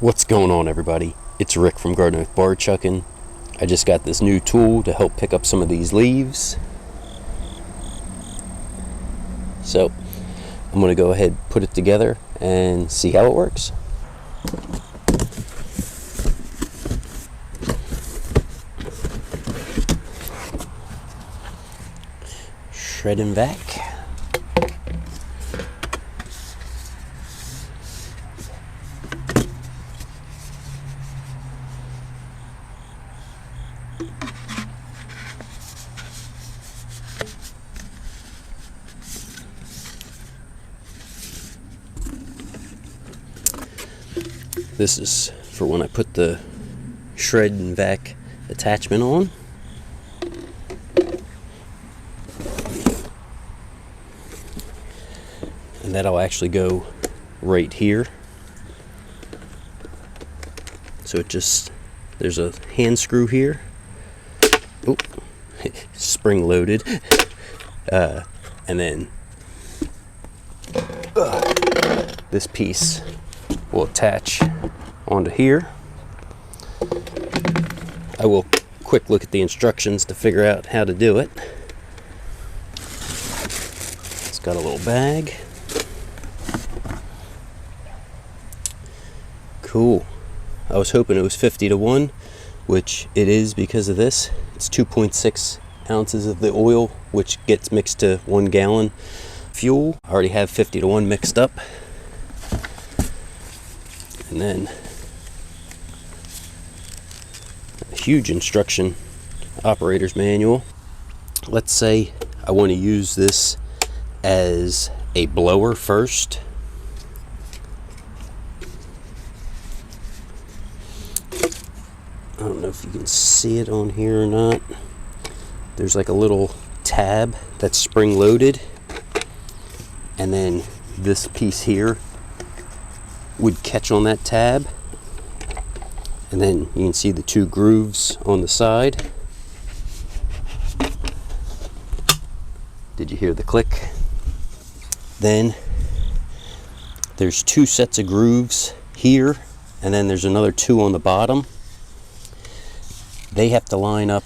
What's going on, everybody? It's Rick from Gardening with Barchuckin. I just got this new tool to help pick up some of these leaves. So I'm going to go ahead, put it together, and see how it works. Shred and vac. This is for when I put the shred and vac attachment on. And that'll actually go right here. So it just, there's a hand screw here. Oh, spring loaded. And then this piece will attach onto here. I will quick look at the instructions to figure out how to do it. It's got a little bag. Cool. I was hoping it was 50-1, which it is because of this. It's 2.6 ounces of the oil, which gets mixed to 1 gallon fuel. I already have 50-1 mixed up. And then a huge instruction operator's manual. Let's say I want to use this as a blower first. I don't know if you can see it on here or not. There's like a little tab that's spring loaded, and then this piece here would catch on that tab, and then you can see the 2 grooves on the side. Did you hear the click? Then there's 2 sets of grooves here, and then there's another 2 on the bottom. They have to line up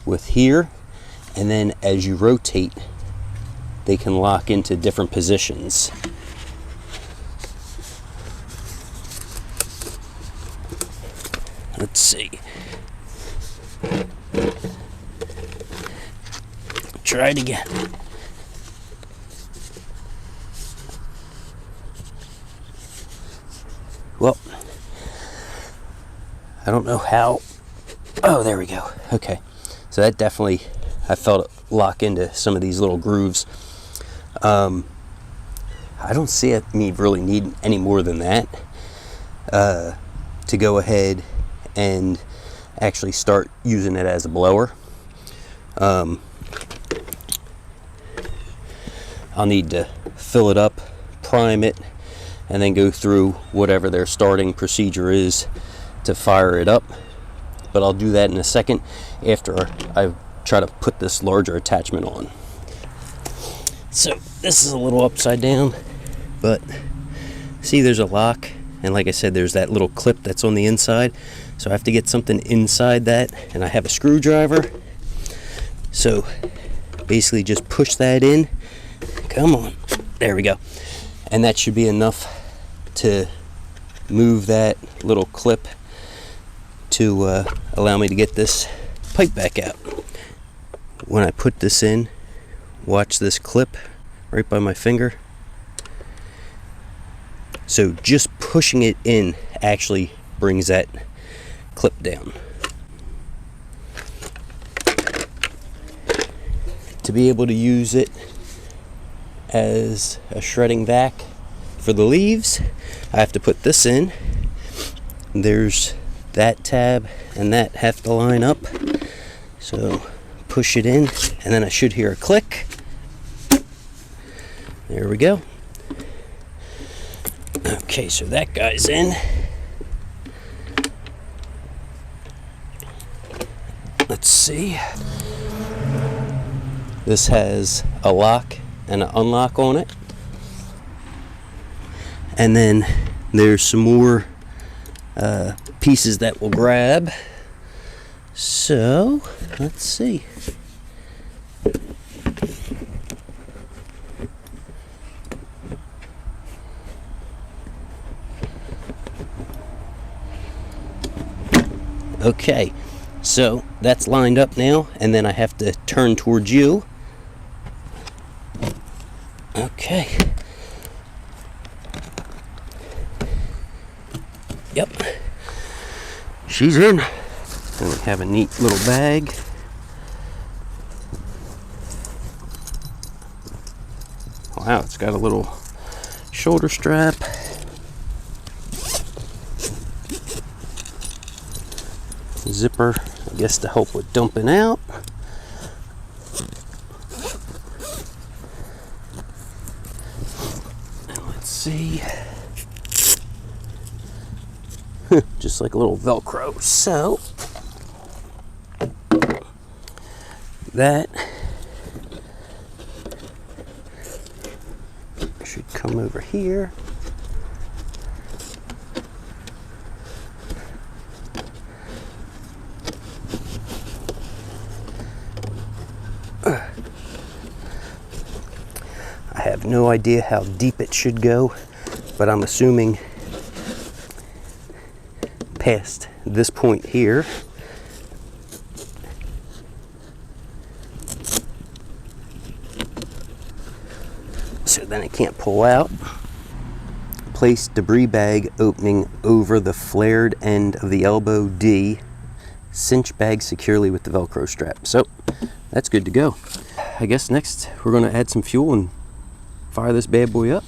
with here, and then as you rotate, they can lock into different positions. Let's see. Try it again. Well, I don't know how. Oh, there we go. Okay. So that definitely, I felt it lock into some of these little grooves. I don't see me really needing any more than that to go ahead and actually start using it as a blower. I'll need to fill it up, prime it, and then go through whatever their starting procedure is to fire it up. But I'll do that in a second after I try to put this larger attachment on. So this is a little upside down, but see, there's a lock, and like I said, there's that little clip that's on the inside. So I have to get something inside that, and I have a screwdriver. So basically just push that in. Come on, there we go. And that should be enough to move that little clip to allow me to get this pipe back out. When I put this in, watch this clip right by my finger. So just pushing it in actually brings that clip down. To be able to use it as a shredding vac for the leaves, I have to put this in. There's that tab and that have to line up. So push it in, and then I should hear a click. There we go. Okay, so that guy's in. Let's see. This has a lock and an unlock on it. And then there's some more pieces that will grab. So let's see. Okay, so that's lined up now, and then I have to turn towards you. Okay. Yep. She's in. And we have a neat little bag. Wow, it's got a little shoulder strap. Zipper, I guess, to help with dumping out. And let's see. Just like a little Velcro. So that should come over here. I have no idea how deep it should go, but I'm assuming past this point here. So then it can't pull out. Place debris bag opening over the flared end of the elbow D. Cinch bag securely with the Velcro strap. So that's good to go. I guess next we're going to add some fuel and fire this bad boy up.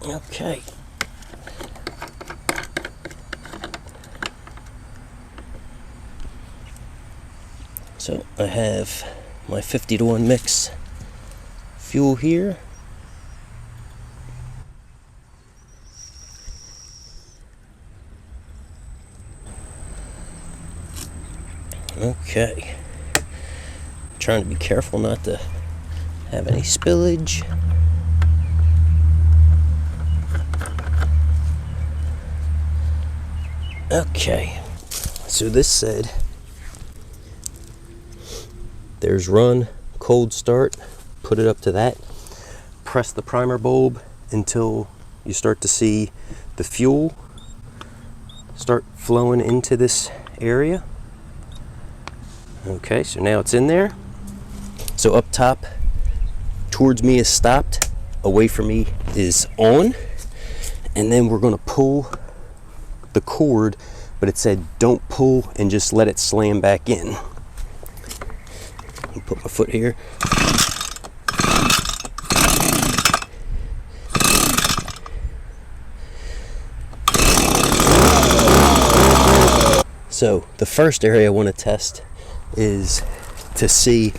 Okay. So I have my 50-to-1 mix fuel here. Okay. Trying to be careful not to have any spillage. Okay. So this said, there's run, cold start, put it up to that, press the primer bulb until you start to see the fuel start flowing into this area. Okay, so now it's in there. So up top, towards me is stopped, away from me is on, and then we're gonna pull the cord, but it said don't pull and just let it slam back in. I'll put my foot here. So the first area I want to test is to see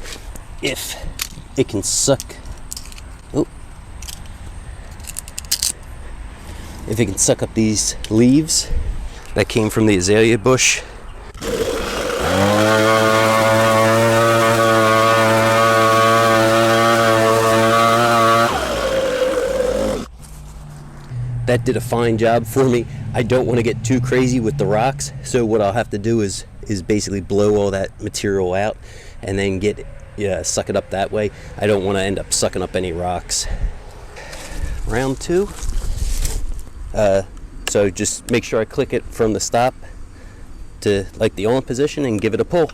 if it can suck. If it can suck up these leaves that came from the azalea bush. That did a fine job for me. I don't want to get too crazy with the rocks, so what I'll have to do is basically blow all that material out and then suck it up that way. I don't want to end up sucking up any rocks. Round two. So just make sure I click it from the stop to like the on position and give it a pull.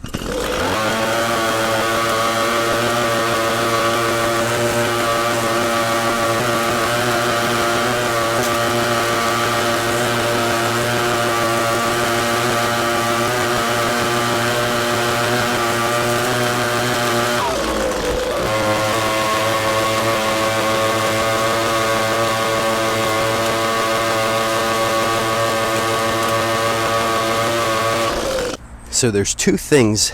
So there's two things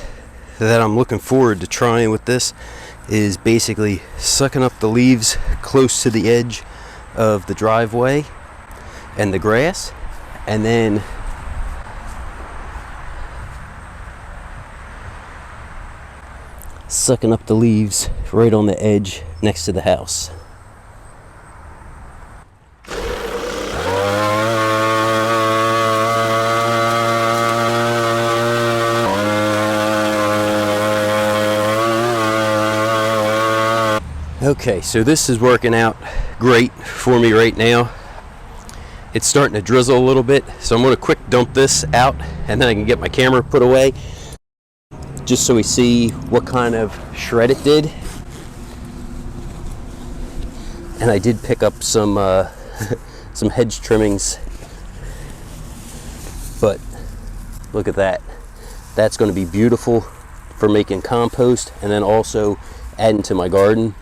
that I'm looking forward to trying with this, is basically sucking up the leaves close to the edge of the driveway and the grass, and then sucking up the leaves right on the edge next to the house. Okay, so this is working out great for me right now. It's starting to drizzle a little bit, so I'm going to quick dump this out and then I can get my camera put away just so we see what kind of shred it did. And I did pick up some some hedge trimmings, but look at that. That's going to be beautiful for making compost and then also adding to my garden.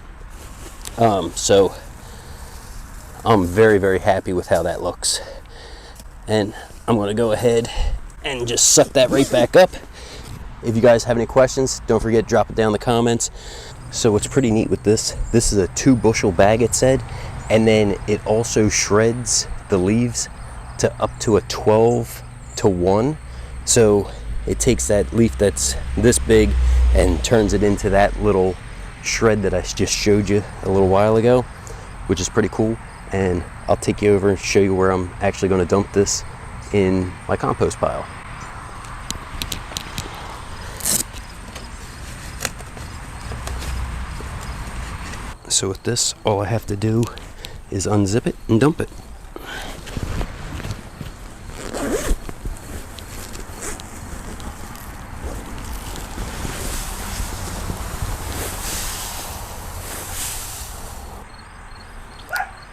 So I'm very, very happy with how that looks. And I'm going to go ahead and just suck that right back up. If you guys have any questions, don't forget to drop it down in the comments. So what's pretty neat with this is a 2 bushel bag, it said, and then it also shreds the leaves to up to a 12-to-1. So it takes that leaf that's this big and turns it into that little shred that I just showed you a little while ago, which is pretty cool. And I'll take you over and show you where I'm actually going to dump this in my compost pile. So with this, all I have to do is unzip it and dump it.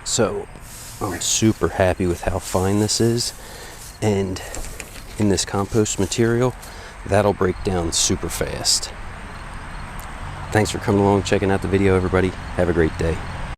So I'm super happy with how fine this is, and in this compost material, that'll break down super fast. Thanks for coming along, checking out the video, everybody. Have a great day.